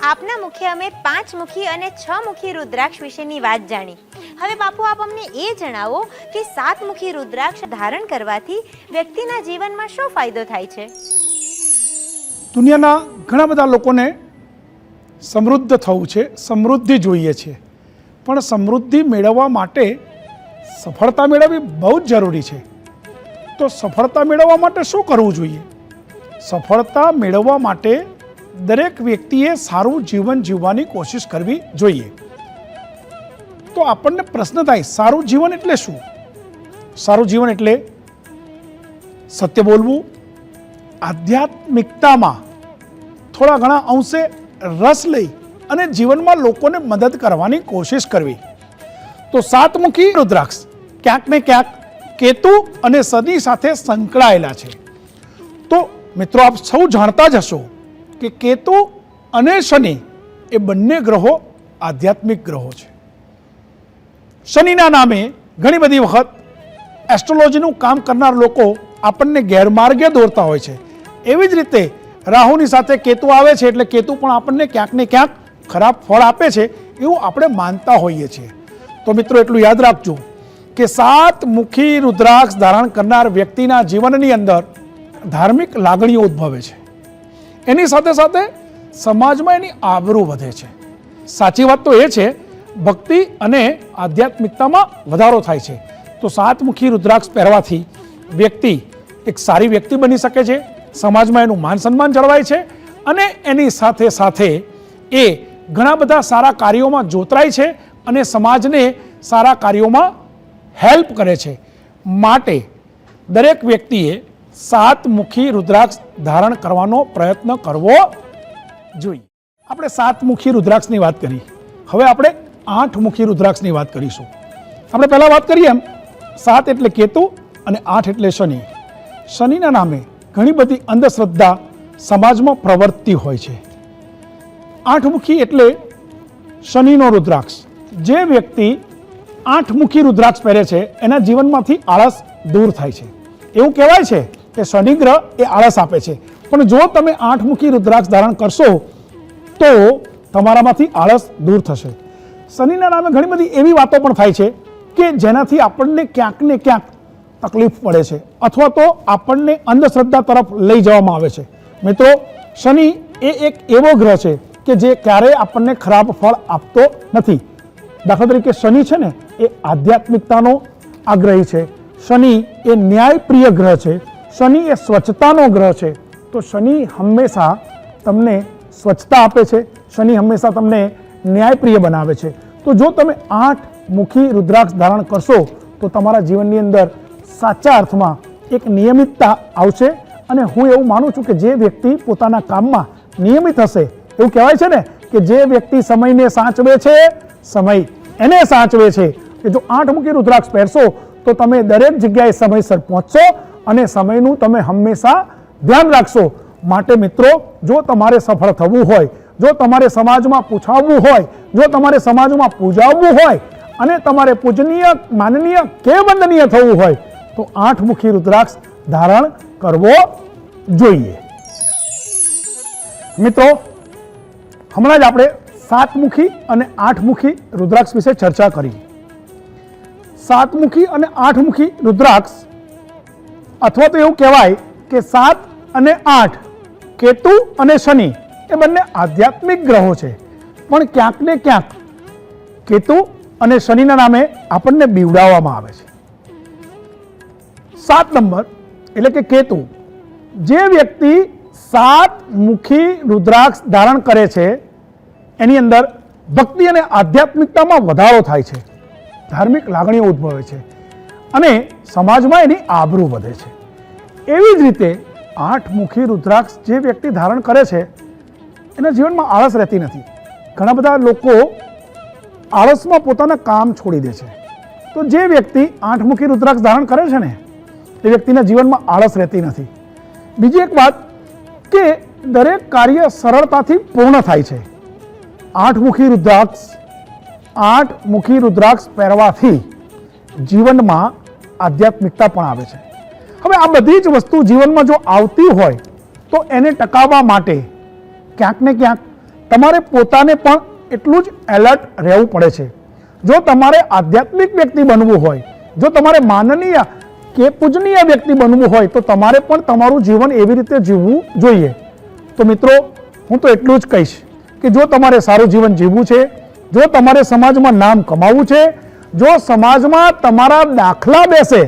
આપના મુખે અમે 5 મુખી અને 6 મુખી રુદ્રાક્ષ વિશેની વાત જાણી. હવે બાપુ આપ અમને એ જણાવો કે 7 મુખી રુદ્રાક્ષ ધારણ કરવાથી વ્યક્તિના જીવનમાં શું ફાયદો થાય છે? દુનિયાના ઘણા બધા લોકોને સમૃદ્ધ થવું છે, સમૃદ્ધિ જોઈએ છે, પણ સમૃદ્ધિ મેળવવા માટે સફળતા મેળવવી બહુ જ જરૂરી છે. તો સફળતા મેળવવા માટે શું કરવું જોઈએ? સફળતા મેળવવા માટે દરેક વ્યક્તિએ સારું જીવન જીવવાની કોશિશ કરવી જોઈએ. તો આપણને પ્રશ્ન થાય, સારું જીવન એટલે શું? સારું જીવન એટલે સત્ય બોલવું, આધ્યાત્મિકતામાં થોડા ઘણા અંશે રસ લઈ અને જીવનમાં લોકોને મદદ કરવાની કોશિશ કરવી. તો 7 મુખી રુદ્રાક્ષ ક્યાંક ને ક્યાંક કેતુ અને શનિ સાથે સંકળાયેલા છે. તો મિત્રો આપ સૌ જાણતા જ હશો કે કેતુ અને શનિ એ બંને ગ્રહો આધ્યાત્મિક ગ્રહો છે. શનિના નામે ઘણી બધી વખત એસ્ટ્રોલોજીનું કામ કરનાર લોકો આપણને ગેરમાર્ગે દોરતા હોય છે. એવી જ રીતે રાહુની સાથે કેતુ આવે છે એટલે કેતુ પણ આપણને ક્યાંક ને ક્યાંક ખરાબ ફળ આપે છે એવું આપણે માનતા હોઈએ છીએ. તો મિત્રો એટલું યાદ રાખજો કે 7 મુખી રુદ્રાક્ષ ધારણ કરનાર વ્યક્તિના જીવનની અંદર ધાર્મિક લાગણીઓ ઉદ્ભવે છે. એની સાથે સાથે સમાજમાં એની આબરૂ વધે છે. સાચી વાત તો એ છે, ભક્તિ અને આધ્યાત્મિકતામાં વધારો થાય છે. તો 7 મુખી રુદ્રાક્ષ પહેરવાથી વ્યક્તિ એક સારી વ્યક્તિ બની શકે છે, સમાજમાં એનું માન સન્માન જળવાય છે અને એની સાથે સાથે એ ઘણા બધા સારા કાર્યોમાં જોતરાય છે અને સમાજને સારા કાર્યોમાં હેલ્પ કરે છે. માટે દરેક વ્યક્તિએ 7 મુખી રુદ્રાક્ષ ધારણ કરવાનો પ્રયત્ન કરવો જોઈએ. આપણે 7 મુખી રુદ્રાક્ષની વાત કરી, હવે આપણે 8 મુખી રુદ્રાક્ષની વાત કરીશું. આપણે પહેલા વાત કરીએ એમ 7 એટલે કેતુ અને 8 એટલે શનિ. શનિના નામે ઘણી બધી અંધશ્રદ્ધા સમાજમાં પ્રવર્તતી હોય છે. 8 મુખી એટલે શનિનો રુદ્રાક્ષ. જે વ્યક્તિ 8 મુખી રુદ્રાક્ષ પહેરે છે એના જીવનમાંથી આળસ દૂર થાય છે. એવું કહેવાય છે કે શનિ ગ્રહ એ આળસ આપે છે, પણ જો તમે 8 મુખી રુદ્રાક્ષ ધારણ કરશો તો તમારામાંથી આળસ દૂર થશે. શનિના નામે ઘણી બધી એવી વાતો પણ થાય છે કે જેનાથી આપણને ક્યાંક ને ક્યાંક તકલીફ પડે છે અથવા તો આપણને અંધશ્રદ્ધા તરફ લઈ જવામાં આવે છે. મિત્રો, શનિ એ એક એવો ગ્રહ છે કે જે ક્યારેય આપણને ખરાબ ફળ આપતો નથી. દાખલા તરીકે શનિ છે ને એ આધ્યાત્મિકતાનો આગ્રહી છે, શનિ એ ન્યાયપ્રિય ગ્રહ છે, શનિ એ સ્વચ્છતાનો ગ્રહ છે. તો શનિ હંમેશા તમને સ્વચ્છતા આપે છે, શનિ હંમેશા તમને ન્યાયપ્રિય બનાવે છે. તો જો તમે 8 મુખી રુદ્રાક્ષ ધારણ કરશો તો તમારા જીવનની અંદર સાચા અર્થમાં એક નિયમિતતા આવશે. અને હું એવું માનું છું કે જે વ્યક્તિ પોતાના કામમાં નિયમિત હશે, એવું કહેવાય છે ને કે જે વ્યક્તિ સમયને સાચવે છે સમય એને સાચવે છે, કે જો 8 મુખી રુદ્રાક્ષ પહેરશો તો તમે દરેક જગ્યાએ સમયસર પહોંચશો અને સમયનું તમે હંમેશા ધ્યાન રાખશો. માટે મિત્રો, જો તમારે સફળ થવું હોય, જો તમારે સમાજમાં પૂછાવવું હોય, જો તમારે સમાજમાં પૂજાવવું હોય અને તમારે પૂજનીય, માનનીય કે વંદનીય થવું હોય તો 8 મુખી રુદ્રાક્ષ ધારણ કરવો જોઈએ. મિત્રો, હમણાં જ આપણે 7 મુખી અને 8 મુખી રુદ્રાક્ષ વિશે ચર્ચા કરી. 7 મુખી અને 8 મુખી રુદ્રાક્ષ, અથવા તો એવું કહેવાય કે 7 અને 8 કેતુ અને શનિ એ બંને આધ્યાત્મિક ગ્રહો છે, પણ ક્યાંક ને ક્યાંક કેતુ અને શનિના નામે આપણને બીવડાવવામાં આવે છે. 7 નંબર એટલે કે કેતુ, જે વ્યક્તિ 7 મુખી રુદ્રાક્ષ ધારણ કરે છે એની અંદર ભક્તિ અને આધ્યાત્મિકતામાં વધારો થાય છે, ધાર્મિક લાગણીઓ ઉદ્ભવે છે અને સમાજમાં એની આબરૂ વધે છે. એવી જ રીતે 8 મુખી રુદ્રાક્ષ જે વ્યક્તિ ધારણ કરે છે એના જીવનમાં આળસ રહેતી નથી. ઘણા બધા લોકો આળસમાં પોતાના કામ છોડી દે છે. તો જે વ્યક્તિ 8 મુખી રુદ્રાક્ષ ધારણ કરે છે ને એ વ્યક્તિના જીવનમાં આળસ રહેતી નથી. બીજી એક વાત કે દરેક કાર્ય સરળતાથી પૂર્ણ થાય છે. 8 મુખી રુદ્રાક્ષ પહેરવાથી જીવનમાં આધ્યાત્મિકતા પણ આવે છે. હવે આ બધી જ વસ્તુ જીવનમાં જો આવતી હોય તો એને ટકાવવા માટે ક્યાંક ને ક્યાંક તમારે પોતાને પણ એટલું જ એલર્ટ રહેવું પડે છે. જો તમારે આધ્યાત્મિક વ્યક્તિ બનવું હોય, જો તમારે માનનીય કે પૂજનીય વ્યક્તિ બનવું હોય, તો તમારે પણ તમારું જીવન એવી રીતે જીવવું જોઈએ. તો મિત્રો, હું તો એટલું જ કહીશ કે જો તમારે સારું જીવન જીવવું છે, જો તમારે સમાજમાં નામ કમાવવું છે, જો સમાજમાં તમારા દાખલા બેસે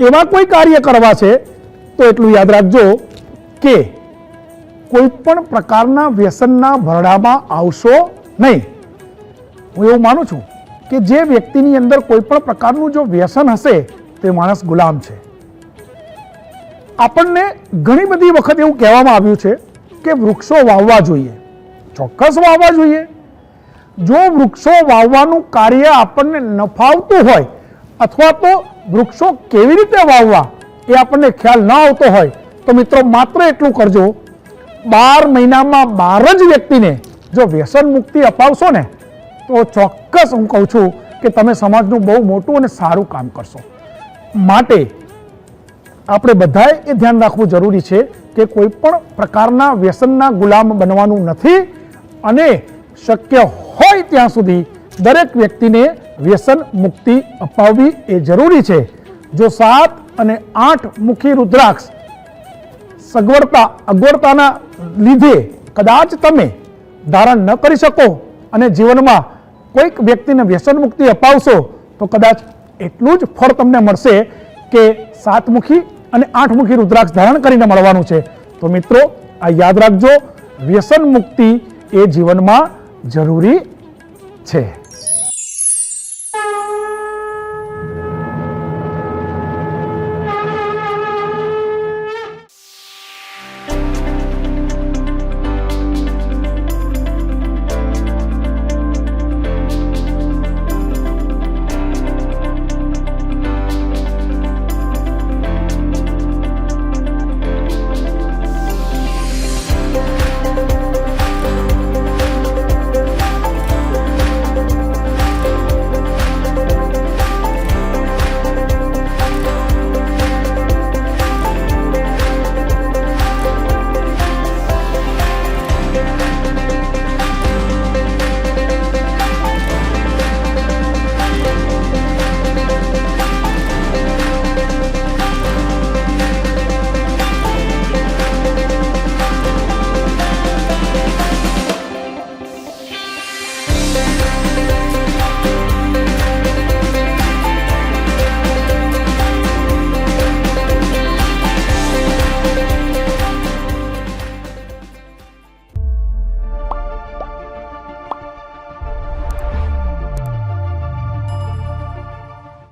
એવા કોઈ કાર્ય કરવા છે, તો એટલું યાદ રાખજો કે કોઈ પણ પ્રકારના વ્યસનના ભરડામાં આવશો નહીં. હું એવું માનું છું કે જે વ્યક્તિની અંદર કોઈ પણ પ્રકારનું જો વ્યસન હશે તે માણસ ગુલામ છે. આપણને ઘણી બધી વખત એવું કહેવામાં આવ્યું છે કે વૃક્ષો વાવવા જોઈએ. ચોક્કસ વાવવા જોઈએ. જો વૃક્ષો વાવવાનું કાર્ય આપણને ન ફાવતું હોય અથવા તો વૃક્ષો કેવી રીતે વાવવા એ આપણને ખ્યાલ ન આવતો હોય, તો મિત્રો માત્ર એટલું કરજો, 12 મહિનામાં 12 જ વ્યક્તિને જો વ્યસન મુક્તિ અપાવશો ને, તો ચોક્કસ હું કહું છું કે તમે સમાજનું બહુ મોટું અને સારું કામ કરશો. માટે આપણે બધાએ એ ધ્યાન રાખવું જરૂરી છે કે કોઈ પણ પ્રકારના વ્યસનના ગુલામ બનવાનું નથી અને શક્ય હોય ત્યાં સુધી દરેક વ્યક્તિને વ્યસન મુક્તિ અપાવવી એ જરૂરી છે. જો 7 અને 8 મુખી રુદ્રાક્ષ અગવડતાના લીધે કદાચ તમે ધારણ ન કરી શકો અને જીવનમાં કોઈક વ્યક્તિને વ્યસન મુક્તિ અપાવશો, તો કદાચ એટલું જ ફળ તમને મળશે કે 7 મુખી અને 8 મુખી રુદ્રાક્ષ ધારણ કરીને મળવાનું છે. તો મિત્રો, આ યાદ રાખજો, વ્યસન મુક્તિ એ જીવનમાં જરૂરી છે.